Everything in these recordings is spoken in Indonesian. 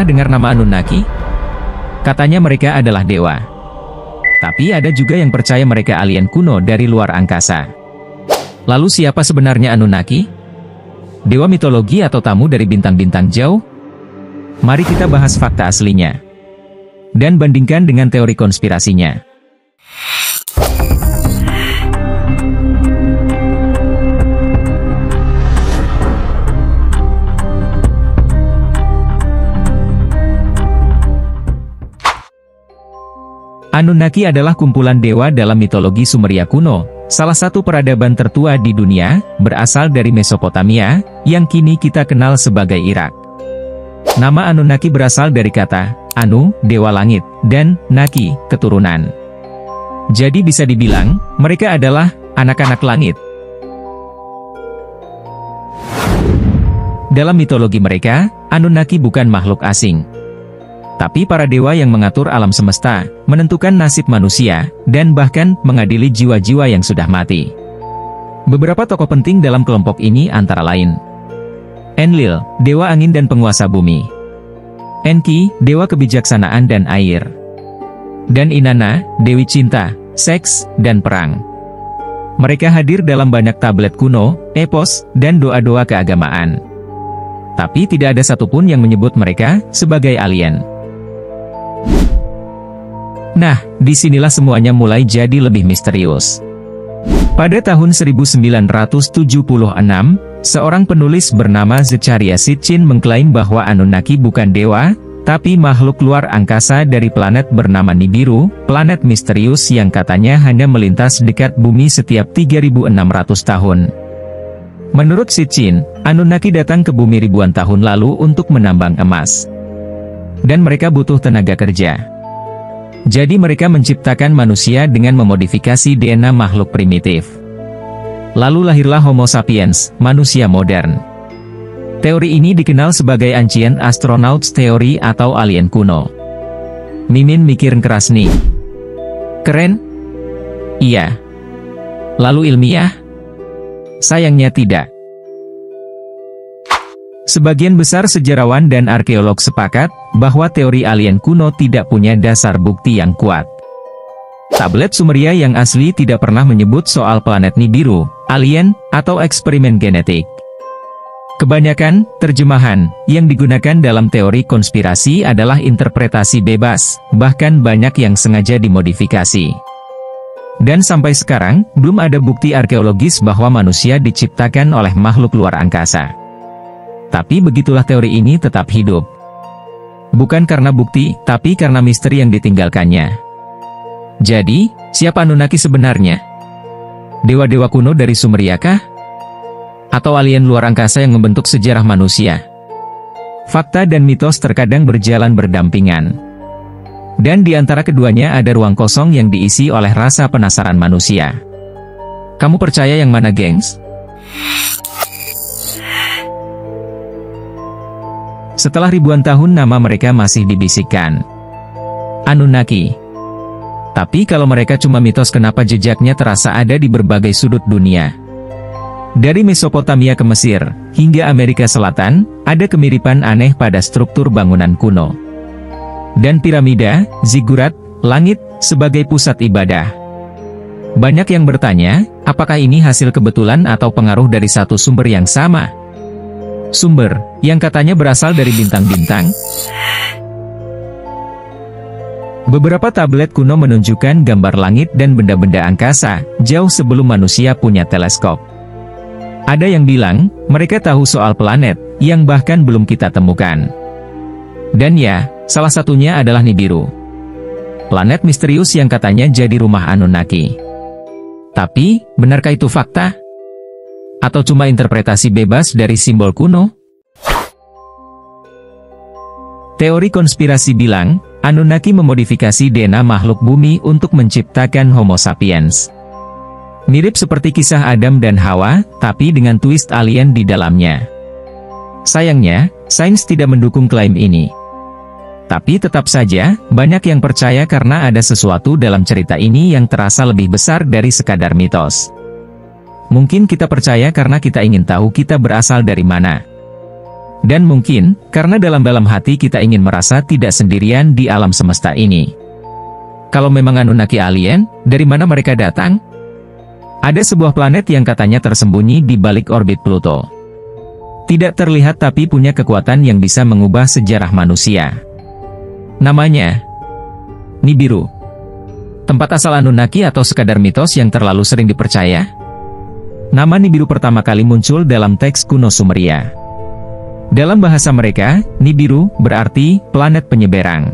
dengar nama Anunnaki? Katanya mereka adalah dewa. Tapi ada juga yang percaya mereka alien kuno dari luar angkasa. Lalu siapa sebenarnya Anunnaki? Dewa mitologi atau tamu dari bintang-bintang jauh? Mari kita bahas fakta aslinya. Dan bandingkan dengan teori konspirasinya. Anunnaki adalah kumpulan dewa dalam mitologi Sumeria kuno, salah satu peradaban tertua di dunia, berasal dari Mesopotamia, yang kini kita kenal sebagai Irak. Nama Anunnaki berasal dari kata Anu, dewa langit, dan Naki, keturunan. Jadi bisa dibilang, mereka adalah anak-anak langit. Dalam mitologi mereka, Anunnaki bukan makhluk asing, tapi para dewa yang mengatur alam semesta, menentukan nasib manusia, dan bahkan mengadili jiwa-jiwa yang sudah mati. Beberapa tokoh penting dalam kelompok ini antara lain Enlil, dewa angin dan penguasa bumi; Enki, dewa kebijaksanaan dan air; dan Inanna, dewi cinta, seks, dan perang. Mereka hadir dalam banyak tablet kuno, epos, dan doa-doa keagamaan. Tapi tidak ada satupun yang menyebut mereka sebagai alien. Nah, disinilah semuanya mulai jadi lebih misterius. Pada tahun 1976, seorang penulis bernama Zecharia Sitchin mengklaim bahwa Anunnaki bukan dewa, tapi makhluk luar angkasa dari planet bernama Nibiru, planet misterius yang katanya hanya melintas dekat bumi setiap 3.600 tahun. Menurut Sitchin, Anunnaki datang ke bumi ribuan tahun lalu untuk menambang emas. Dan mereka butuh tenaga kerja. Jadi mereka menciptakan manusia dengan memodifikasi DNA makhluk primitif. Lalu lahirlah Homo sapiens, manusia modern. Teori ini dikenal sebagai Ancient Astronauts Theory atau alien kuno. Mimin mikir keras nih. Keren? Iya. Lalu ilmiah? Sayangnya tidak. Sebagian besar sejarawan dan arkeolog sepakat bahwa teori alien kuno tidak punya dasar bukti yang kuat. Tablet Sumeria yang asli tidak pernah menyebut soal planet Nibiru, alien, atau eksperimen genetik. Kebanyakan terjemahan yang digunakan dalam teori konspirasi adalah interpretasi bebas, bahkan banyak yang sengaja dimodifikasi. Dan sampai sekarang, belum ada bukti arkeologis bahwa manusia diciptakan oleh makhluk luar angkasa. Tapi begitulah teori ini tetap hidup. Bukan karena bukti, tapi karena misteri yang ditinggalkannya. Jadi, siapa Anunnaki sebenarnya? Dewa-dewa kuno dari Sumeria kah? Atau alien luar angkasa yang membentuk sejarah manusia? Fakta dan mitos terkadang berjalan berdampingan. Dan di antara keduanya ada ruang kosong yang diisi oleh rasa penasaran manusia. Kamu percaya yang mana, gengs? Setelah ribuan tahun nama mereka masih dibisikkan. Anunnaki. Tapi kalau mereka cuma mitos, kenapa jejaknya terasa ada di berbagai sudut dunia? Dari Mesopotamia ke Mesir, hingga Amerika Selatan, ada kemiripan aneh pada struktur bangunan kuno. Dan piramida, zigurat, langit, sebagai pusat ibadah. Banyak yang bertanya, apakah ini hasil kebetulan atau pengaruh dari satu sumber yang sama? Sumber, yang katanya berasal dari bintang-bintang. Beberapa tablet kuno menunjukkan gambar langit dan benda-benda angkasa, jauh sebelum manusia punya teleskop. Ada yang bilang, mereka tahu soal planet, yang bahkan belum kita temukan. Dan ya, salah satunya adalah Nibiru. Planet misterius yang katanya jadi rumah Anunnaki. Tapi, benarkah itu fakta? Atau cuma interpretasi bebas dari simbol kuno? Teori konspirasi bilang, Anunnaki memodifikasi DNA makhluk bumi untuk menciptakan Homo sapiens. Mirip seperti kisah Adam dan Hawa, tapi dengan twist alien di dalamnya. Sayangnya, sains tidak mendukung klaim ini. Tapi tetap saja, banyak yang percaya karena ada sesuatu dalam cerita ini yang terasa lebih besar dari sekadar mitos. Mungkin kita percaya karena kita ingin tahu kita berasal dari mana. Dan mungkin, karena dalam-dalam hati kita ingin merasa tidak sendirian di alam semesta ini. Kalau memang Anunnaki alien, dari mana mereka datang? Ada sebuah planet yang katanya tersembunyi di balik orbit Pluto. Tidak terlihat tapi punya kekuatan yang bisa mengubah sejarah manusia. Namanya Nibiru. Tempat asal Anunnaki atau sekadar mitos yang terlalu sering dipercaya? Nama Nibiru pertama kali muncul dalam teks kuno Sumeria. Dalam bahasa mereka, Nibiru berarti planet penyeberang.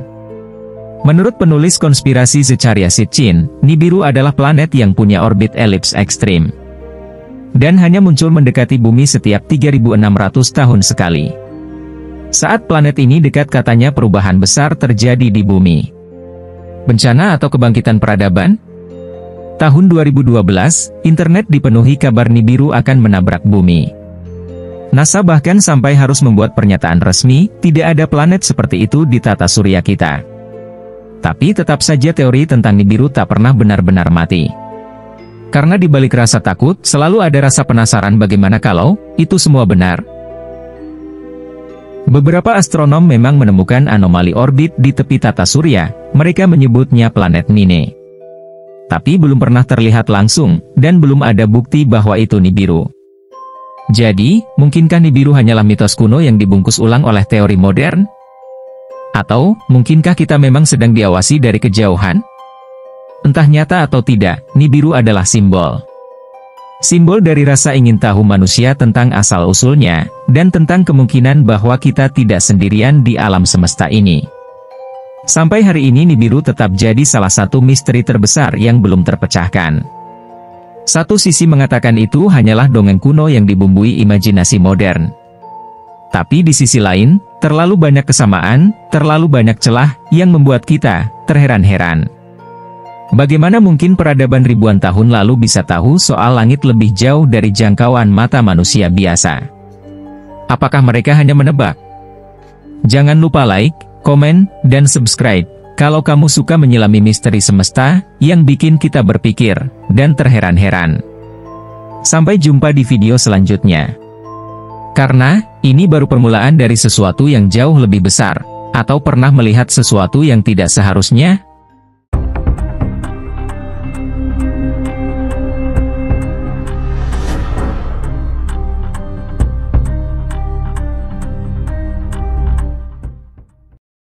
Menurut penulis konspirasi Zecharia Sitchin, Nibiru adalah planet yang punya orbit elips ekstrim. Dan hanya muncul mendekati bumi setiap 3.600 tahun sekali. Saat planet ini dekat katanya perubahan besar terjadi di bumi. Bencana atau kebangkitan peradaban? Tahun 2012, internet dipenuhi kabar Nibiru akan menabrak bumi. NASA bahkan sampai harus membuat pernyataan resmi, tidak ada planet seperti itu di tata surya kita. Tapi tetap saja teori tentang Nibiru tak pernah benar-benar mati. Karena di balik rasa takut, selalu ada rasa penasaran bagaimana kalau itu semua benar. Beberapa astronom memang menemukan anomali orbit di tepi tata surya, mereka menyebutnya planet Nine. Tapi belum pernah terlihat langsung, dan belum ada bukti bahwa itu Nibiru. Jadi, mungkinkah Nibiru hanyalah mitos kuno yang dibungkus ulang oleh teori modern? Atau, mungkinkah kita memang sedang diawasi dari kejauhan? Entah nyata atau tidak, Nibiru adalah simbol. Simbol dari rasa ingin tahu manusia tentang asal-usulnya, dan tentang kemungkinan bahwa kita tidak sendirian di alam semesta ini. Sampai hari ini Nibiru tetap jadi salah satu misteri terbesar yang belum terpecahkan. Satu sisi mengatakan itu hanyalah dongeng kuno yang dibumbui imajinasi modern. Tapi di sisi lain, terlalu banyak kesamaan, terlalu banyak celah, yang membuat kita terheran-heran. Bagaimana mungkin peradaban ribuan tahun lalu bisa tahu soal langit lebih jauh dari jangkauan mata manusia biasa? Apakah mereka hanya menebak? Jangan lupa like, komen, dan subscribe, kalau kamu suka menyelami misteri semesta, yang bikin kita berpikir, dan terheran-heran. Sampai jumpa di video selanjutnya. Karena, ini baru permulaan dari sesuatu yang jauh lebih besar, atau pernah melihat sesuatu yang tidak seharusnya,